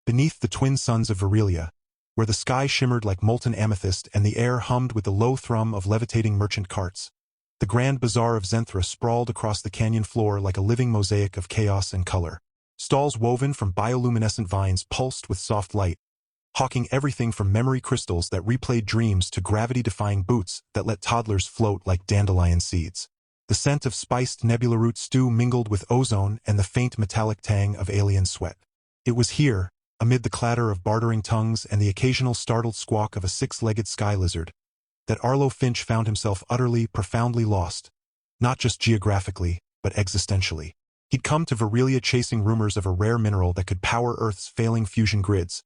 beneath the twin suns of Virelia, where the sky shimmered like molten amethyst and the air hummed with the low thrum of levitating merchant carts. The grand bazaar of Zenthra sprawled across the canyon floor like a living mosaic of chaos and color. Stalls woven from bioluminescent vines pulsed with soft light, hawking everything from memory crystals that replayed dreams to gravity-defying boots that let toddlers float like dandelion seeds. The scent of spiced nebula root stew mingled with ozone and the faint metallic tang of alien sweat. It was here, amid the clatter of bartering tongues and the occasional startled squawk of a six-legged sky lizard, that Arlo Finch found himself utterly, profoundly lost, not just geographically, but existentially. He'd come to Virelia chasing rumors of a rare mineral that could power Earth's failing fusion grids,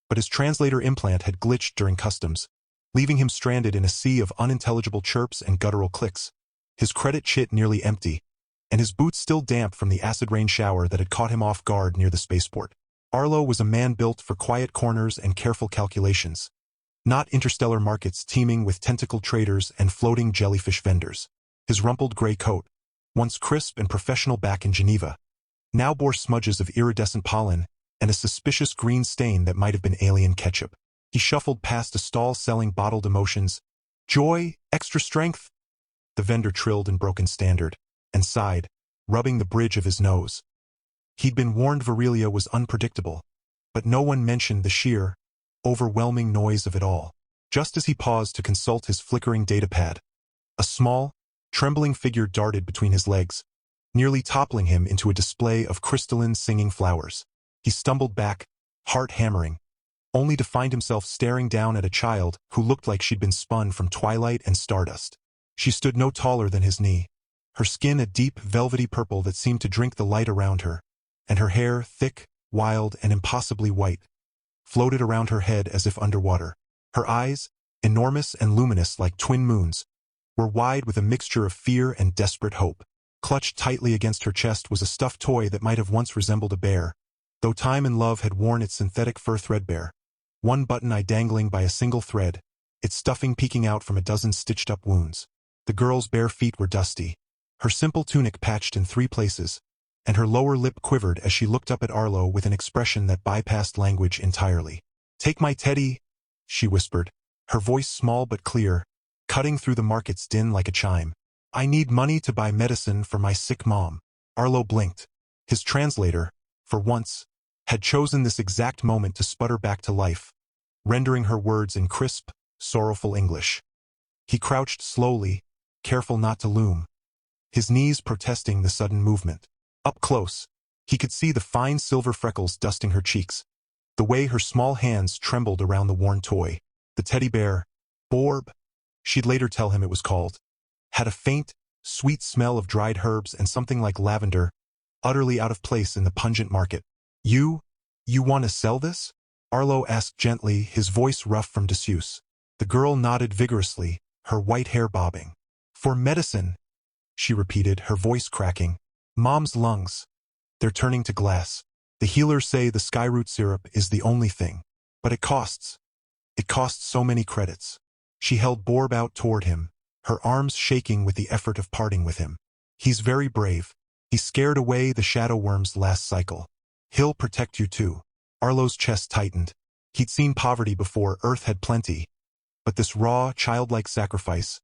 but his translator implant had glitched during customs, leaving him stranded in a sea of unintelligible chirps and guttural clicks, his credit chit nearly empty, and his boots still damp from the acid rain shower that had caught him off guard near the spaceport. Arlo was a man built for quiet corners and careful calculations, not interstellar markets teeming with tentacled traders and floating jellyfish vendors. His rumpled gray coat, once crisp and professional back in Geneva, now bore smudges of iridescent pollen and a suspicious green stain that might have been alien ketchup. He shuffled past a stall selling bottled emotions. "Joy, extra strength," the vendor trilled in broken standard, and sighed, rubbing the bridge of his nose. He'd been warned Virelia was unpredictable, but no one mentioned the sheer, overwhelming noise of it all. Just as he paused to consult his flickering datapad, a small, trembling figure darted between his legs, nearly toppling him into a display of crystalline singing flowers. He stumbled back, heart hammering, only to find himself staring down at a child who looked like she'd been spun from twilight and stardust. She stood no taller than his knee, her skin a deep, velvety purple that seemed to drink the light around her, and her hair, thick, wild, and impossibly white, floated around her head as if underwater. Her eyes, enormous and luminous like twin moons, were wide with a mixture of fear and desperate hope. Clutched tightly against her chest was a stuffed toy that might have once resembled a bear, though time and love had worn its synthetic fur threadbare, one button-eye dangling by a single thread, its stuffing peeking out from a dozen stitched-up wounds. The girl's bare feet were dusty, her simple tunic patched in 3 places, and her lower lip quivered as she looked up at Arlo with an expression that bypassed language entirely. "Take my teddy," she whispered, her voice small but clear, cutting through the market's din like a chime. "I need money to buy medicine for my sick mom." Arlo blinked. His translator, for once, had chosen this exact moment to sputter back to life, rendering her words in crisp, sorrowful English. He crouched slowly, careful not to loom, his knees protesting the sudden movement. Up close, he could see the fine silver freckles dusting her cheeks, the way her small hands trembled around the worn toy. The teddy bear, Borb, she'd later tell him it was called, had a faint, sweet smell of dried herbs and something like lavender, utterly out of place in the pungent market. You want to sell this?" Arlo asked gently, his voice rough from disuse. The girl nodded vigorously, her white hair bobbing. "For medicine," she repeated, her voice cracking. "Mom's lungs. They're turning to glass. The healers say the skyroot syrup is the only thing. But it costs. It costs so many credits." She held Borb out toward him, her arms shaking with the effort of parting with him. "He's very brave. He scared away the shadow worms last cycle. He'll protect you too." Arlo's chest tightened. He'd seen poverty before, Earth had plenty, but this raw, childlike sacrifice,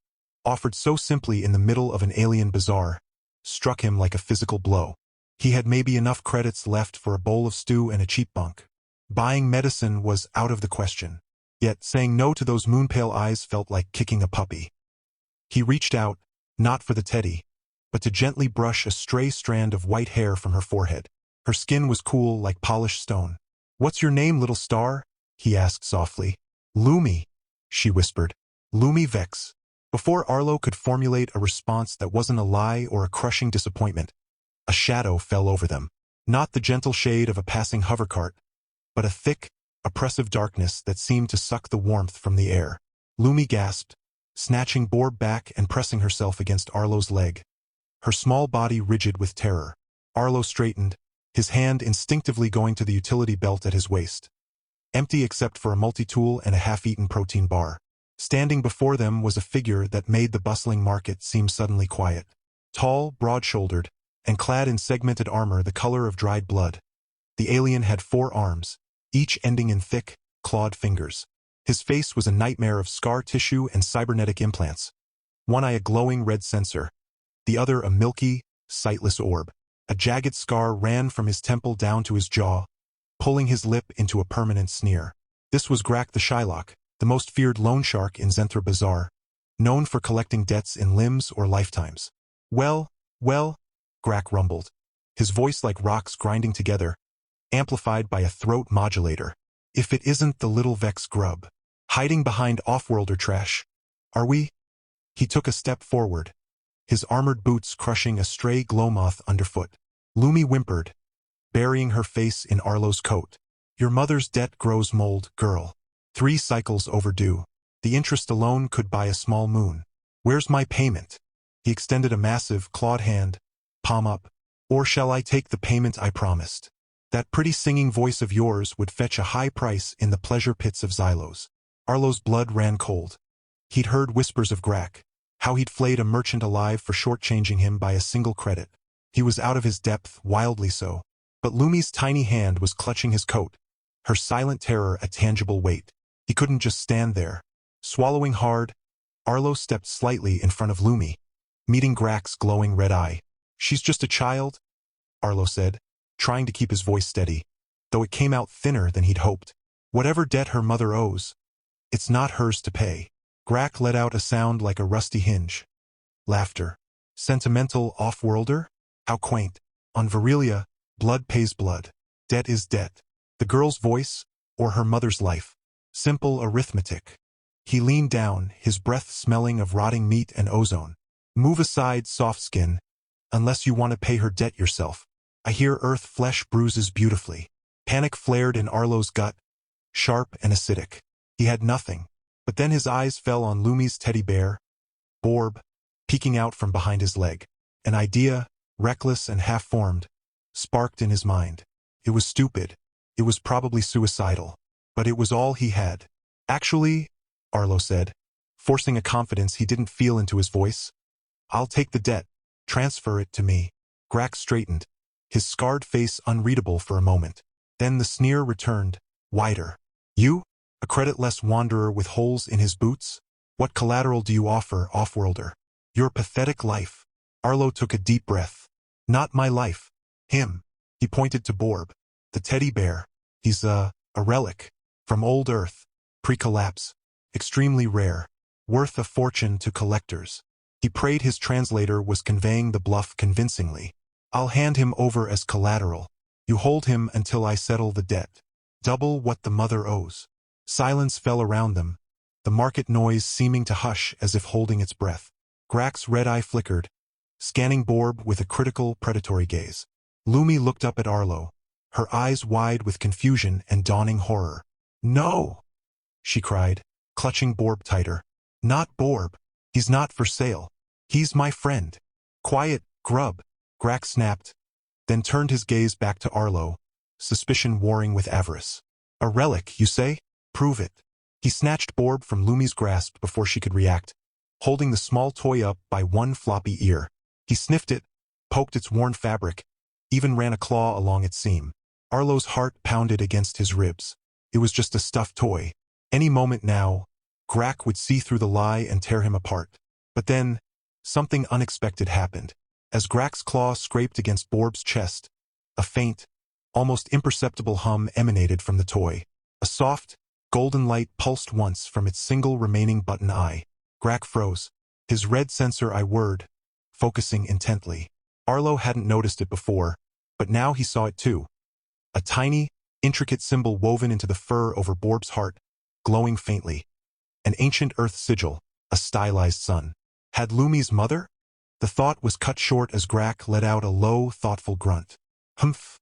offered so simply in the middle of an alien bazaar, struck him like a physical blow. He had maybe enough credits left for a bowl of stew and a cheap bunk. Buying medicine was out of the question. Yet saying no to those moon-pale eyes felt like kicking a puppy. He reached out, not for the teddy, but to gently brush a stray strand of white hair from her forehead. Her skin was cool like polished stone. "What's your name, little star?" he asked softly. "Lumi," she whispered. "Lumi Vex." Before Arlo could formulate a response that wasn't a lie or a crushing disappointment, a shadow fell over them. Not the gentle shade of a passing hovercart, but a thick, oppressive darkness that seemed to suck the warmth from the air. Lumi gasped, snatching Borb back and pressing herself against Arlo's leg, her small body rigid with terror. Arlo straightened, his hand instinctively going to the utility belt at his waist. Empty except for a multi-tool and a half-eaten protein bar. Standing before them was a figure that made the bustling market seem suddenly quiet. Tall, broad-shouldered, and clad in segmented armor the color of dried blood. The alien had 4 arms, each ending in thick, clawed fingers. His face was a nightmare of scar tissue and cybernetic implants. One eye a glowing red sensor, the other a milky, sightless orb. A jagged scar ran from his temple down to his jaw, pulling his lip into a permanent sneer. This was Grak the Shylock, the most feared loan shark in Zenthra Bazaar, known for collecting debts in limbs or lifetimes. Well, Grak rumbled, his voice like rocks grinding together, amplified by a throat modulator. If it isn't the little Vex grub, hiding behind off-worlder trash, are we? He took a step forward, his armored boots crushing a stray glowmoth underfoot. Lumi whimpered, burying her face in Arlo's coat. Your mother's debt grows mold, girl. 3 cycles overdue. The interest alone could buy a small moon. Where's my payment? He extended a massive, clawed hand, palm up. Or shall I take the payment I promised? That pretty singing voice of yours would fetch a high price in the pleasure pits of Xylos. Arlo's blood ran cold. He'd heard whispers of Grak, how he'd flayed a merchant alive for shortchanging him by a single credit. He was out of his depth, wildly so. But Lumi's tiny hand was clutching his coat, her silent terror a tangible weight. He couldn't just stand there. Swallowing hard, Arlo stepped slightly in front of Lumi, meeting Grak's glowing red eye. She's just a child, Arlo said, trying to keep his voice steady, though it came out thinner than he'd hoped. Whatever debt her mother owes, it's not hers to pay. Grak let out a sound like a rusty hinge. Laughter. Sentimental off-worlder? How quaint. On Virilia, blood pays blood. Debt is debt. The girl's voice, or her mother's life. Simple arithmetic. He leaned down, his breath smelling of rotting meat and ozone. Move aside, soft skin, unless you want to pay her debt yourself. I hear earth flesh bruises beautifully. Panic flared in Arlo's gut, sharp and acidic. He had nothing. But then his eyes fell on Lumi's teddy bear, Borb, peeking out from behind his leg. An idea, reckless and half-formed, sparked in his mind. It was stupid. It was probably suicidal. But it was all he had. Actually, Arlo said, forcing a confidence he didn't feel into his voice, I'll take the debt. Transfer it to me. Grak straightened, his scarred face unreadable for a moment. Then the sneer returned, wider. You? A creditless wanderer with holes in his boots? What collateral do you offer, off-worlder? Your pathetic life. Arlo took a deep breath. Not my life. Him. He pointed to Borb, the teddy bear. He's a relic. From old Earth. Pre-collapse. Extremely rare. Worth a fortune to collectors. He prayed his translator was conveying the bluff convincingly. I'll hand him over as collateral. You hold him until I settle the debt. Double what the mother owes. Silence fell around them, the market noise seeming to hush as if holding its breath. Grak's red eye flickered, scanning Borb with a critical, predatory gaze. Lumi looked up at Arlo, her eyes wide with confusion and dawning horror. No! She cried, clutching Borb tighter. Not Borb. He's not for sale. He's my friend. Quiet, grub, Grak snapped, then turned his gaze back to Arlo, suspicion warring with avarice. A relic, you say? Prove it. He snatched Borb from Lumi's grasp before she could react, holding the small toy up by one floppy ear. He sniffed it, poked its worn fabric, even ran a claw along its seam. Arlo's heart pounded against his ribs. It was just a stuffed toy. Any moment now, Grak would see through the lie and tear him apart. But then, something unexpected happened. As Grak's claw scraped against Borb's chest, a faint, almost imperceptible hum emanated from the toy. A soft, golden light pulsed once from its single remaining button eye. Grak froze, his red sensor eye whirred, focusing intently. Arlo hadn't noticed it before, but now he saw it too. A tiny, intricate symbol woven into the fur over Borb's heart, glowing faintly. An ancient earth sigil, a stylized sun. Had Lumi's mother? The thought was cut short as Grak let out a low, thoughtful grunt. Humph.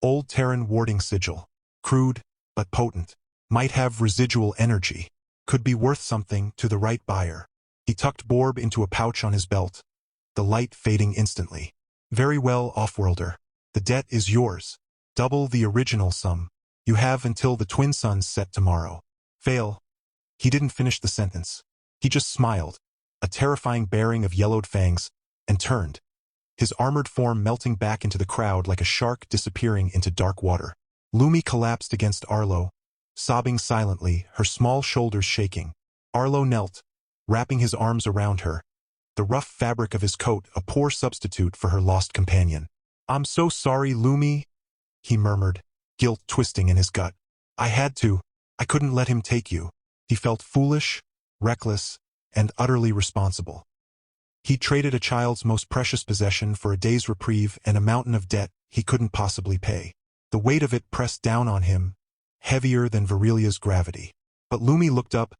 Old Terran warding sigil. Crude, but potent. Might have residual energy. Could be worth something to the right buyer. He tucked Borb into a pouch on his belt, the light fading instantly. Very well, off-worlder. The debt is yours. Double the original sum. You have until the twin suns set tomorrow. Fail. He didn't finish the sentence. He just smiled, a terrifying baring of yellowed fangs, and turned, his armored form melting back into the crowd like a shark disappearing into dark water. Lumi collapsed against Arlo, sobbing silently, her small shoulders shaking. Arlo knelt, wrapping his arms around her, the rough fabric of his coat a poor substitute for her lost companion. "I'm so sorry, Lumi," he murmured, guilt twisting in his gut. "I had to. I couldn't let him take you." He felt foolish, reckless, and utterly responsible. He traded a child's most precious possession for a day's reprieve and a mountain of debt he couldn't possibly pay. The weight of it pressed down on him, heavier than Virelia's gravity. But Lumi looked up,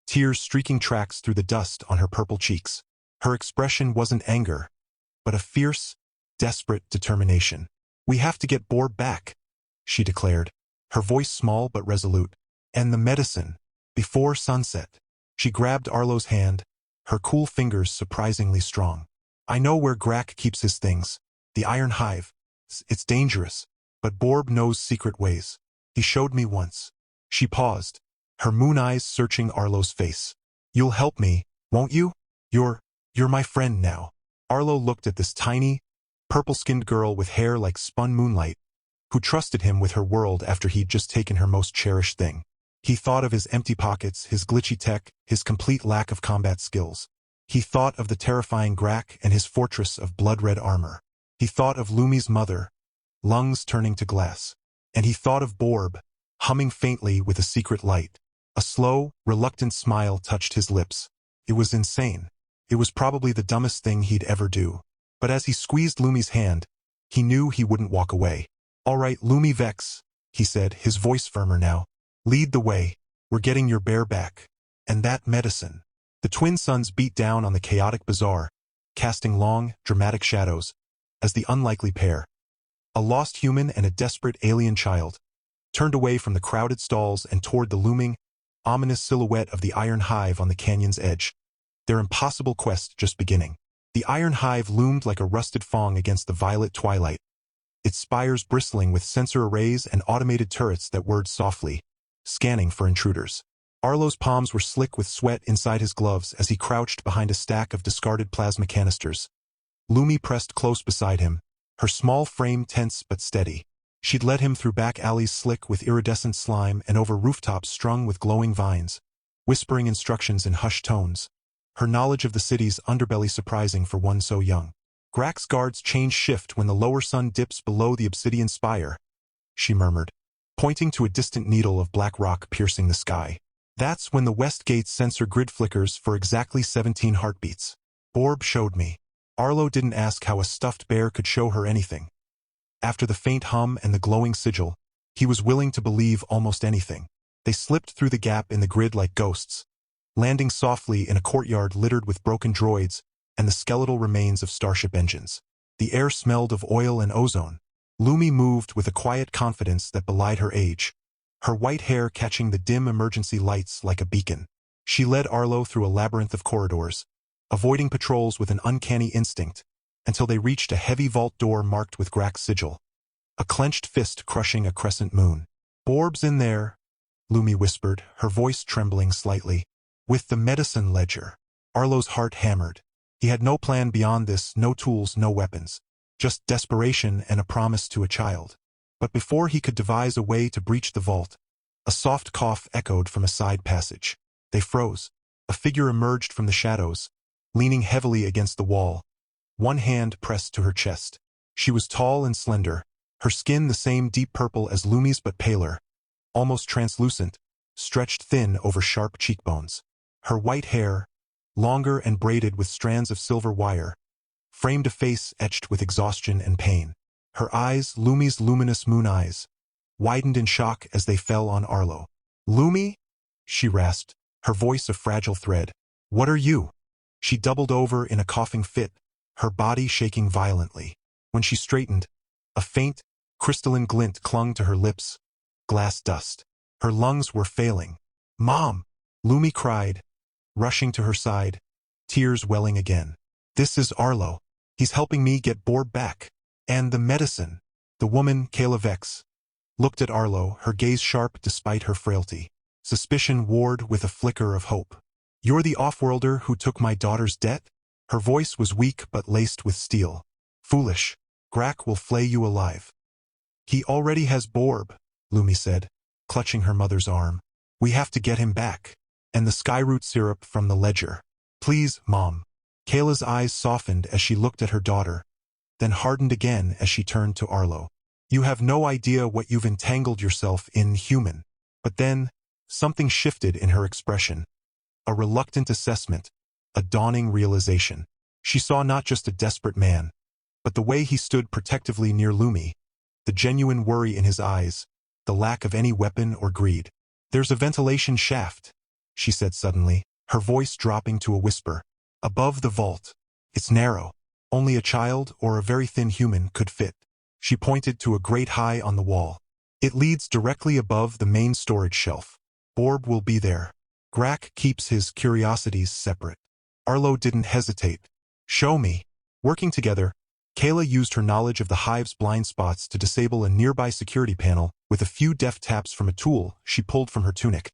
tears streaking tracks through the dust on her purple cheeks. Her expression wasn't anger, but a fierce, desperate determination. "We have to get Borb back," she declared, her voice small but resolute. "And the medicine, before sunset." She grabbed Arlo's hand, her cool fingers surprisingly strong. "I know where Grak keeps his things, the Iron Hive. It's dangerous, but Borb knows secret ways. He showed me once." She paused, her moon eyes searching Arlo's face. "You'll help me, won't you? You're my friend now." Arlo looked at this tiny, purple-skinned girl with hair like spun moonlight, who trusted him with her world after he'd just taken her most cherished thing. He thought of his empty pockets, his glitchy tech, his complete lack of combat skills. He thought of the terrifying Grak and his fortress of blood-red armor. He thought of Lumi's mother, lungs turning to glass. And he thought of Borb, humming faintly with a secret light. A slow, reluctant smile touched his lips. It was insane. It was probably the dumbest thing he'd ever do. But as he squeezed Lumi's hand, he knew he wouldn't walk away. "All right, Lumi Vex," he said, his voice firmer now. "Lead the way. We're getting your bear back. And that medicine." The twin suns beat down on the chaotic bazaar, casting long, dramatic shadows, as the unlikely pair, a lost human and a desperate alien child, turned away from the crowded stalls and toward the looming, ominous silhouette of the Iron Hive on the canyon's edge, their impossible quest just beginning. The Iron Hive loomed like a rusted fong against the violet twilight, its spires bristling with sensor arrays and automated turrets that whirred softly, scanning for intruders. Arlo's palms were slick with sweat inside his gloves as he crouched behind a stack of discarded plasma canisters. Lumi pressed close beside him, her small frame tense but steady. She'd led him through back alleys slick with iridescent slime and over rooftops strung with glowing vines, whispering instructions in hushed tones, her knowledge of the city's underbelly surprising for one so young. "Grak's guards change shift when the lower sun dips below the obsidian spire," she murmured, pointing to a distant needle of black rock piercing the sky. "That's when the west gate's sensor grid flickers for exactly 17 heartbeats. Borb showed me." Arlo didn't ask how a stuffed bear could show her anything. After the faint hum and the glowing sigil, he was willing to believe almost anything. They slipped through the gap in the grid like ghosts, landing softly in a courtyard littered with broken droids and the skeletal remains of starship engines. The air smelled of oil and ozone. Lumi moved with a quiet confidence that belied her age, her white hair catching the dim emergency lights like a beacon. She led Arlo through a labyrinth of corridors, avoiding patrols with an uncanny instinct, until they reached a heavy vault door marked with Grak's sigil, a clenched fist crushing a crescent moon. "Borb's in there," Lumi whispered, her voice trembling slightly. "With the medicine ledger." Arlo's heart hammered. He had no plan beyond this, no tools, no weapons. Just desperation and a promise to a child. But before he could devise a way to breach the vault, a soft cough echoed from a side passage. They froze. A figure emerged from the shadows, leaning heavily against the wall, one hand pressed to her chest. She was tall and slender, her skin the same deep purple as Lumi's but paler, almost translucent, stretched thin over sharp cheekbones. Her white hair, longer and braided with strands of silver wire, framed a face etched with exhaustion and pain. Her eyes, Lumi's luminous moon eyes, widened in shock as they fell on Arlo. "Lumi?" she rasped, her voice a fragile thread. "What are you?" She doubled over in a coughing fit, her body shaking violently. When she straightened, a faint, crystalline glint clung to her lips, glass dust. Her lungs were failing. "Mom!" Lumi cried, rushing to her side, tears welling again. "This is Arlo. He's helping me get Borb back. And the medicine." The woman, Kayla Vex, looked at Arlo, her gaze sharp despite her frailty. Suspicion warred with a flicker of hope. "You're the off-worlder who took my daughter's debt?" Her voice was weak but laced with steel. "Foolish. Grak will flay you alive. He already has Borb." Lumi said, clutching her mother's arm. "We have to get him back. And the skyroot syrup from the ledger. Please, Mom." Kayla's eyes softened as she looked at her daughter, then hardened again as she turned to Arlo. "You have no idea what you've entangled yourself in, human." But then, something shifted in her expression. A reluctant assessment, a dawning realization. She saw not just a desperate man, but the way he stood protectively near Lumi, the genuine worry in his eyes, the lack of any weapon or greed. "There's a ventilation shaft," she said suddenly, her voice dropping to a whisper. "Above the vault. It's narrow. Only a child or a very thin human could fit." She pointed to a grate high on the wall. "It leads directly above the main storage shelf. Borb will be there. Grak keeps his curiosities separate." Arlo didn't hesitate. "Show me." Working together, Kayla used her knowledge of the hive's blind spots to disable a nearby security panel with a few deft taps from a tool she pulled from her tunic,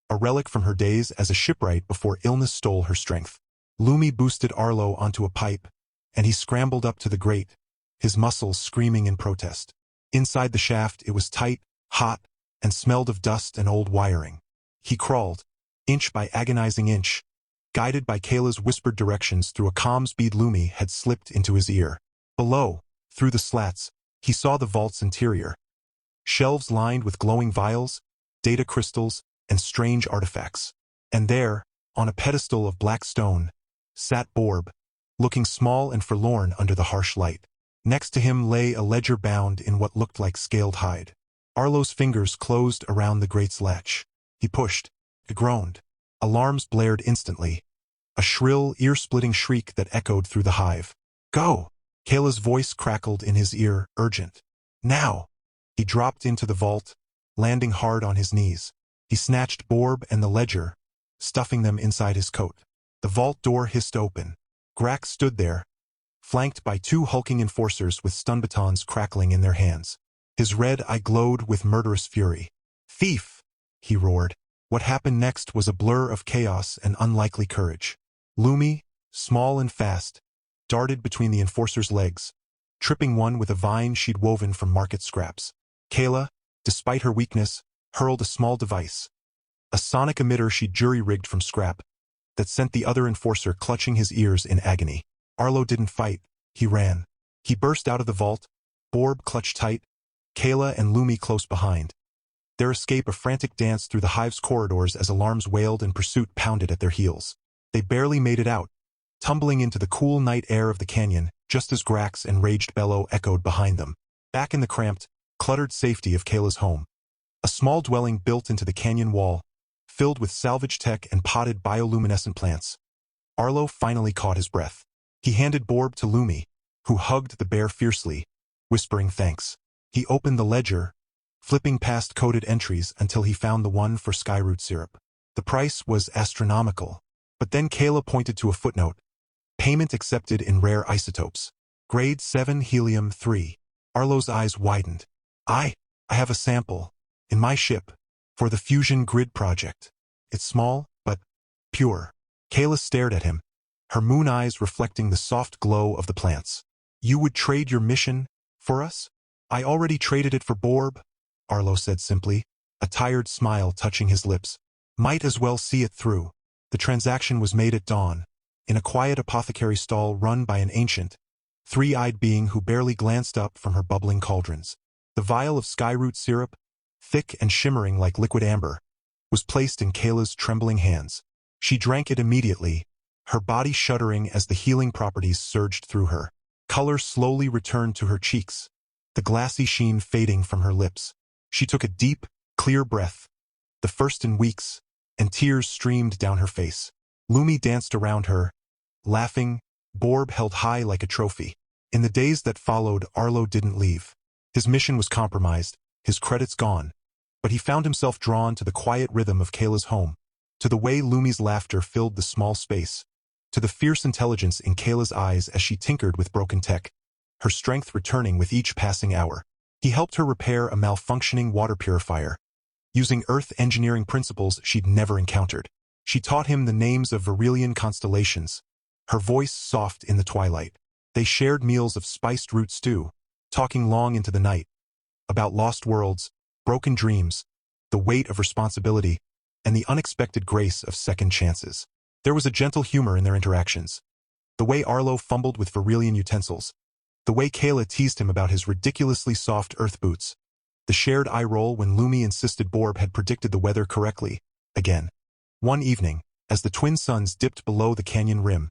a relic from her days as a shipwright before illness stole her strength. Lumi boosted Arlo onto a pipe, and he scrambled up to the grate, his muscles screaming in protest. Inside the shaft it was tight, hot, and smelled of dust and old wiring. He crawled, inch by agonizing inch, guided by Kayla's whispered directions through a comms bead Lumi had slipped into his ear. Below, through the slats, he saw the vault's interior. Shelves lined with glowing vials, data crystals, and strange artifacts. And there, on a pedestal of black stone, sat Borb, looking small and forlorn under the harsh light. Next to him lay a ledger bound in what looked like scaled hide. Arlo's fingers closed around the grate's latch. He pushed. It groaned. Alarms blared instantly. A shrill, ear-splitting shriek that echoed through the hive. "Go!" Kayla's voice crackled in his ear, urgent. "Now!" He dropped into the vault, landing hard on his knees. He snatched Borb and the ledger, stuffing them inside his coat. The vault door hissed open. Grak stood there, flanked by two hulking enforcers with stun batons crackling in their hands. His red eye glowed with murderous fury. "Thief!" he roared. What happened next was a blur of chaos and unlikely courage. Lumi, small and fast, darted between the enforcer's legs, tripping one with a vine she'd woven from market scraps. Kayla, despite her weakness, hurled a small device, a sonic emitter she'd jury-rigged from scrap, that sent the other enforcer clutching his ears in agony. Arlo didn't fight, he ran. He burst out of the vault, Borb clutched tight, Kayla and Lumi close behind. Their escape a frantic dance through the hive's corridors as alarms wailed and pursuit pounded at their heels. They barely made it out, tumbling into the cool night air of the canyon, just as Grak's enraged bellow echoed behind them. Back in the cramped, cluttered safety of Kayla's home. A small dwelling built into the canyon wall, filled with salvage tech and potted bioluminescent plants. Arlo finally caught his breath. He handed Borb to Lumi, who hugged the bear fiercely, whispering thanks. He opened the ledger, flipping past coded entries until he found the one for skyroot syrup. The price was astronomical, but then Kayla pointed to a footnote. Payment accepted in rare isotopes. Grade 7 helium-3. Arlo's eyes widened. I have a sample, in my ship, for the fusion grid project. It's small, but pure. Kayla stared at him, her moon eyes reflecting the soft glow of the plants. You would trade your mission for us? I already traded it for Borb, Arlo said simply, a tired smile touching his lips. Might as well see it through. The transaction was made at dawn, in a quiet apothecary stall run by an ancient, three-eyed being who barely glanced up from her bubbling cauldrons. The vial of skyroot syrup, thick and shimmering like liquid amber, was placed in Kayla's trembling hands. She drank it immediately, her body shuddering as the healing properties surged through her. Color slowly returned to her cheeks, the glassy sheen fading from her lips. She took a deep, clear breath, the first in weeks, and tears streamed down her face. Lumi danced around her, laughing, Borb held high like a trophy. In the days that followed, Arlo didn't leave. His mission was compromised, his credits gone, but he found himself drawn to the quiet rhythm of Kayla's home, to the way Lumi's laughter filled the small space, to the fierce intelligence in Kayla's eyes as she tinkered with broken tech, her strength returning with each passing hour. He helped her repair a malfunctioning water purifier, using Earth engineering principles she'd never encountered. She taught him the names of Virelian constellations, her voice soft in the twilight. They shared meals of spiced root stew, talking long into the night, about lost worlds, broken dreams, the weight of responsibility, and the unexpected grace of second chances. There was a gentle humor in their interactions. The way Arlo fumbled with Varillian utensils, the way Kayla teased him about his ridiculously soft earth boots, the shared eye roll when Lumi insisted Borb had predicted the weather correctly, again. One evening, as the twin suns dipped below the canyon rim,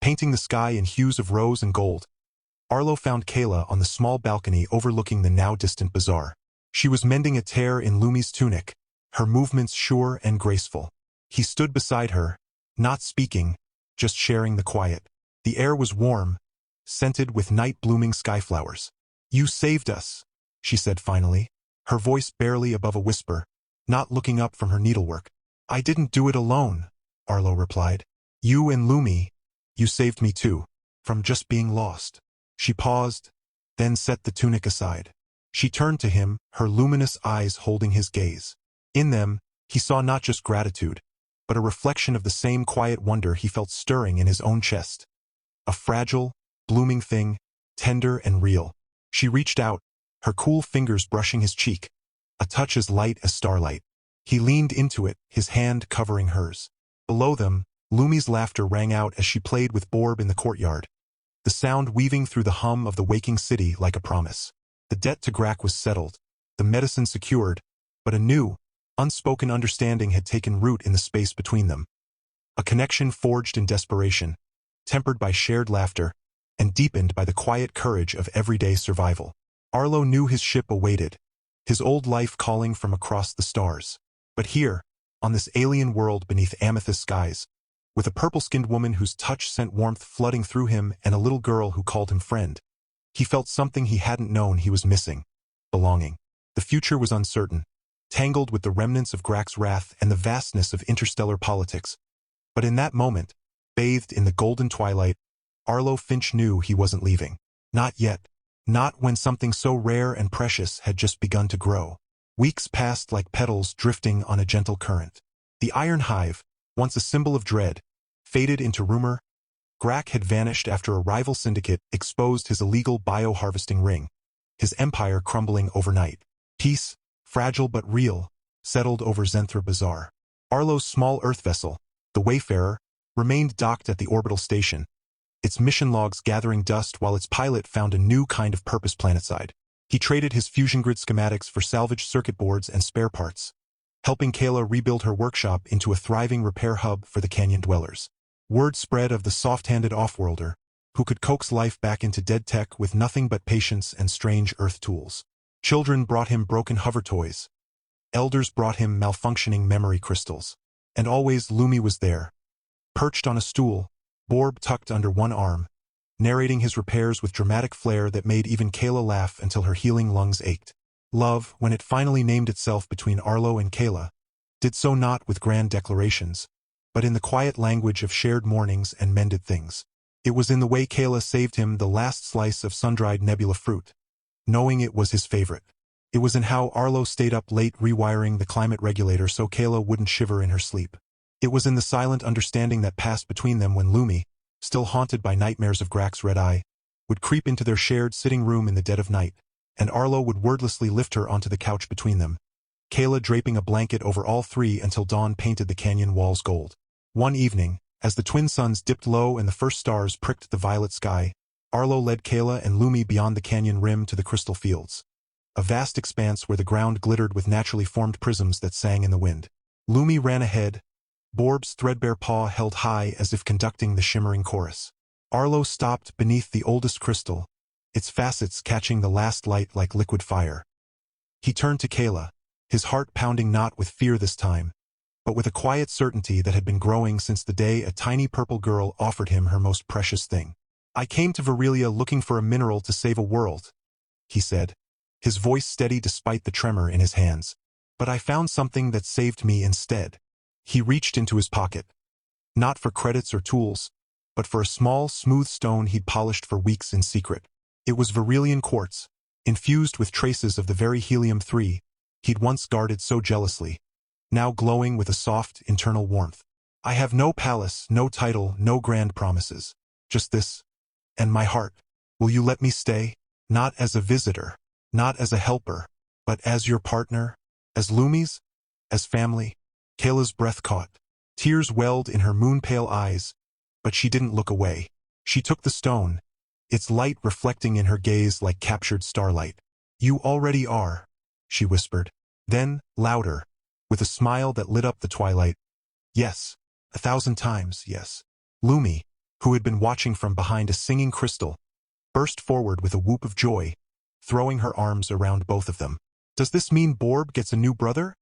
painting the sky in hues of rose and gold, Arlo found Kayla on the small balcony overlooking the now-distant bazaar. She was mending a tear in Lumi's tunic, her movements sure and graceful. He stood beside her, not speaking, just sharing the quiet. The air was warm, scented with night-blooming skyflowers. "You saved us," she said finally, her voice barely above a whisper, not looking up from her needlework. "I didn't do it alone," Arlo replied. "You and Lumi, you saved me too, from just being lost." She paused, then set the tunic aside. She turned to him, her luminous eyes holding his gaze. In them, he saw not just gratitude, but a reflection of the same quiet wonder he felt stirring in his own chest. A fragile, blooming thing, tender and real. She reached out, her cool fingers brushing his cheek, a touch as light as starlight. He leaned into it, his hand covering hers. Below them, Lumi's laughter rang out as she played with Borb in the courtyard, the sound weaving through the hum of the waking city like a promise. The debt to Grak was settled, the medicine secured, but a new, unspoken understanding had taken root in the space between them. A connection forged in desperation, tempered by shared laughter, and deepened by the quiet courage of everyday survival. Arlo knew his ship awaited, his old life calling from across the stars. But here, on this alien world beneath amethyst skies, with a purple-skinned woman whose touch sent warmth flooding through him and a little girl who called him friend, he felt something he hadn't known he was missing: belonging. The future was uncertain, tangled with the remnants of Grak's wrath and the vastness of interstellar politics. But in that moment, bathed in the golden twilight, Arlo Finch knew he wasn't leaving. Not yet. Not when something so rare and precious had just begun to grow. Weeks passed like petals drifting on a gentle current. The Iron Hive, once a symbol of dread, faded into rumor. Grak had vanished after a rival syndicate exposed his illegal bio-harvesting ring, his empire crumbling overnight. Peace, fragile but real, settled over Zenthra Bazaar. Arlo's small Earth vessel, the Wayfarer, remained docked at the orbital station, its mission logs gathering dust while its pilot found a new kind of purpose planetside. He traded his fusion grid schematics for salvaged circuit boards and spare parts, helping Kayla rebuild her workshop into a thriving repair hub for the canyon dwellers. Word spread of the soft-handed off-worlder, who could coax life back into dead tech with nothing but patience and strange Earth tools. Children brought him broken hover toys. Elders brought him malfunctioning memory crystals. And always Lumi was there, perched on a stool, Borb tucked under one arm, narrating his repairs with dramatic flair that made even Kayla laugh until her healing lungs ached. Love, when it finally named itself between Arlo and Kayla, did so not with grand declarations, but in the quiet language of shared mornings and mended things. It was in the way Kayla saved him the last slice of sun-dried nebula fruit, knowing it was his favorite. It was in how Arlo stayed up late rewiring the climate regulator so Kayla wouldn't shiver in her sleep. It was in the silent understanding that passed between them when Lumi, still haunted by nightmares of Grak's red eye, would creep into their shared sitting room in the dead of night, and Arlo would wordlessly lift her onto the couch between them, Kayla draping a blanket over all three until dawn painted the canyon walls gold. One evening, as the twin suns dipped low and the first stars pricked the violet sky, Arlo led Kayla and Lumi beyond the canyon rim to the crystal fields, a vast expanse where the ground glittered with naturally formed prisms that sang in the wind. Lumi ran ahead, Borb's threadbare paw held high as if conducting the shimmering chorus. Arlo stopped beneath the oldest crystal, its facets catching the last light like liquid fire. He turned to Kayla, his heart pounding not with fear this time, but with a quiet certainty that had been growing since the day a tiny purple girl offered him her most precious thing. "I came to Varillia looking for a mineral to save a world," he said, his voice steady despite the tremor in his hands. "But I found something that saved me instead." He reached into his pocket, not for credits or tools, but for a small, smooth stone he'd polished for weeks in secret. It was Varillian quartz, infused with traces of the very helium-3 he'd once guarded so jealously, now glowing with a soft, internal warmth. "I have no palace, no title, no grand promises. Just this, and my heart. Will you let me stay? Not as a visitor, not as a helper, But as your partner? As Lumi's? As family? Kayla's breath caught. Tears welled in her moon-pale eyes, but she didn't look away. She took the stone, its light reflecting in her gaze like captured starlight. You already are, she whispered. Then, louder, with a smile that lit up the twilight. Yes, 1,000 times, yes. Lumi, who had been watching from behind a singing crystal, burst forward with a whoop of joy, throwing her arms around both of them. Does this mean Borb gets a new brother?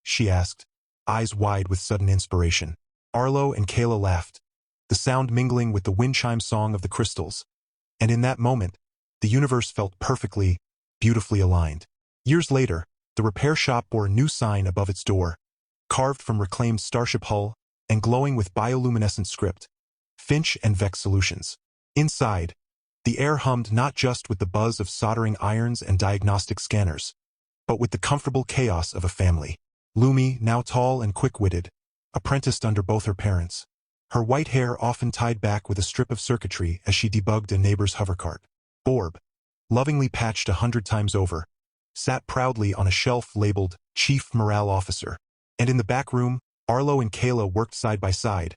She asked, eyes wide with sudden inspiration. Arlo and Kayla laughed, the sound mingling with the wind chime song of the crystals. And in that moment, the universe felt perfectly, beautifully aligned. Years later, the repair shop bore a new sign above its door, carved from reclaimed starship hull and glowing with bioluminescent script, Finch and Vex Solutions. Inside, the air hummed not just with the buzz of soldering irons and diagnostic scanners, but with the comfortable chaos of a family. Lumi, now tall and quick-witted, apprenticed under both her parents, her white hair often tied back with a strip of circuitry as she debugged a neighbor's hovercart. Borb, lovingly patched 100 times over, sat proudly on a shelf labeled Chief Morale Officer. And in the back room, Arlo and Kayla worked side by side,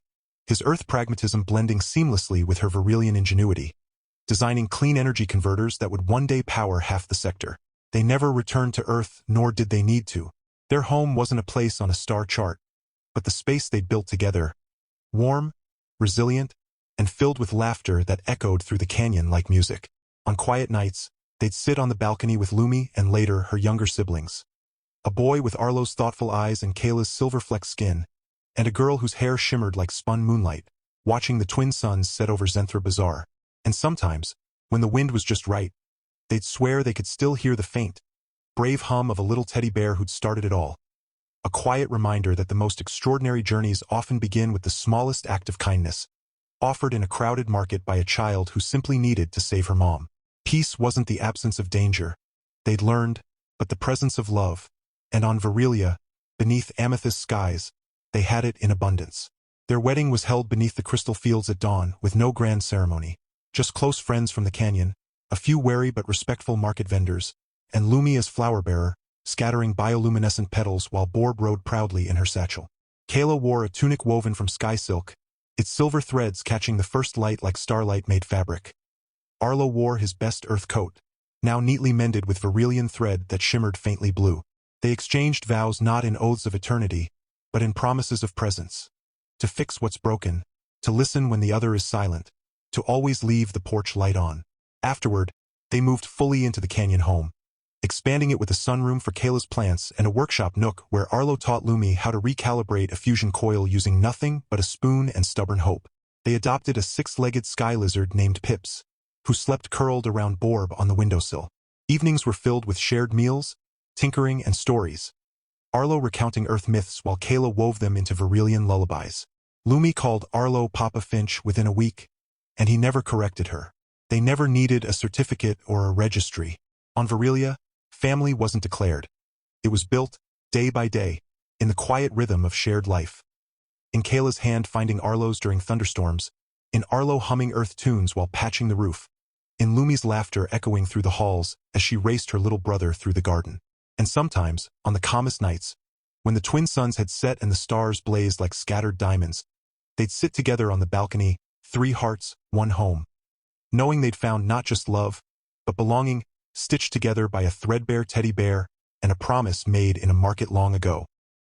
his Earth pragmatism blending seamlessly with her Virelian ingenuity, designing clean energy converters that would one day power half the sector. They never returned to Earth, nor did they need to. Their home wasn't a place on a star chart, but the space they'd built together, warm, resilient, and filled with laughter that echoed through the canyon like music. On quiet nights, they'd sit on the balcony with Lumi and later her younger siblings. A boy with Arlo's thoughtful eyes and Kayla's silver-flecked skin, and a girl whose hair shimmered like spun moonlight, watching the twin suns set over Zenthra Bazaar. And sometimes, when the wind was just right, they'd swear they could still hear the faint, brave hum of a little teddy bear who'd started it all. A quiet reminder that the most extraordinary journeys often begin with the smallest act of kindness, offered in a crowded market by a child who simply needed to save her mom. Peace wasn't the absence of danger, they'd learned, but the presence of love. And on Virelia, beneath amethyst skies, they had it in abundance. Their wedding was held beneath the crystal fields at dawn, with no grand ceremony. Just close friends from the canyon, a few wary but respectful market vendors, and Lumi as flower-bearer, scattering bioluminescent petals while Borb rode proudly in her satchel. Kayla wore a tunic woven from sky silk, its silver threads catching the first light like starlight-made fabric. Arlo wore his best earth coat, now neatly mended with Virelian thread that shimmered faintly blue. They exchanged vows not in oaths of eternity, but in promises of presence. To fix what's broken, to listen when the other is silent, to always leave the porch light on. Afterward, they moved fully into the canyon home, expanding it with a sunroom for Kayla's plants and a workshop nook where Arlo taught Lumi how to recalibrate a fusion coil using nothing but a spoon and stubborn hope. They adopted a 6-legged sky lizard named Pips, who slept curled around Borb on the windowsill. Evenings were filled with shared meals, tinkering, and stories, Arlo recounting Earth myths while Kayla wove them into Virelian lullabies. Lumi called Arlo Papa Finch within a week, and he never corrected her. They never needed a certificate or a registry. On Virelia, family wasn't declared. It was built, day by day, in the quiet rhythm of shared life. In Kayla's hand finding Arlo's during thunderstorms, in Arlo humming Earth tunes while patching the roof, in Lumi's laughter echoing through the halls as she raced her little brother through the garden. And sometimes, on the calmest nights, when the twin suns had set and the stars blazed like scattered diamonds, they'd sit together on the balcony, 3 hearts, 1 home, knowing they'd found not just love, but belonging, stitched together by a threadbare teddy bear and a promise made in a market long ago.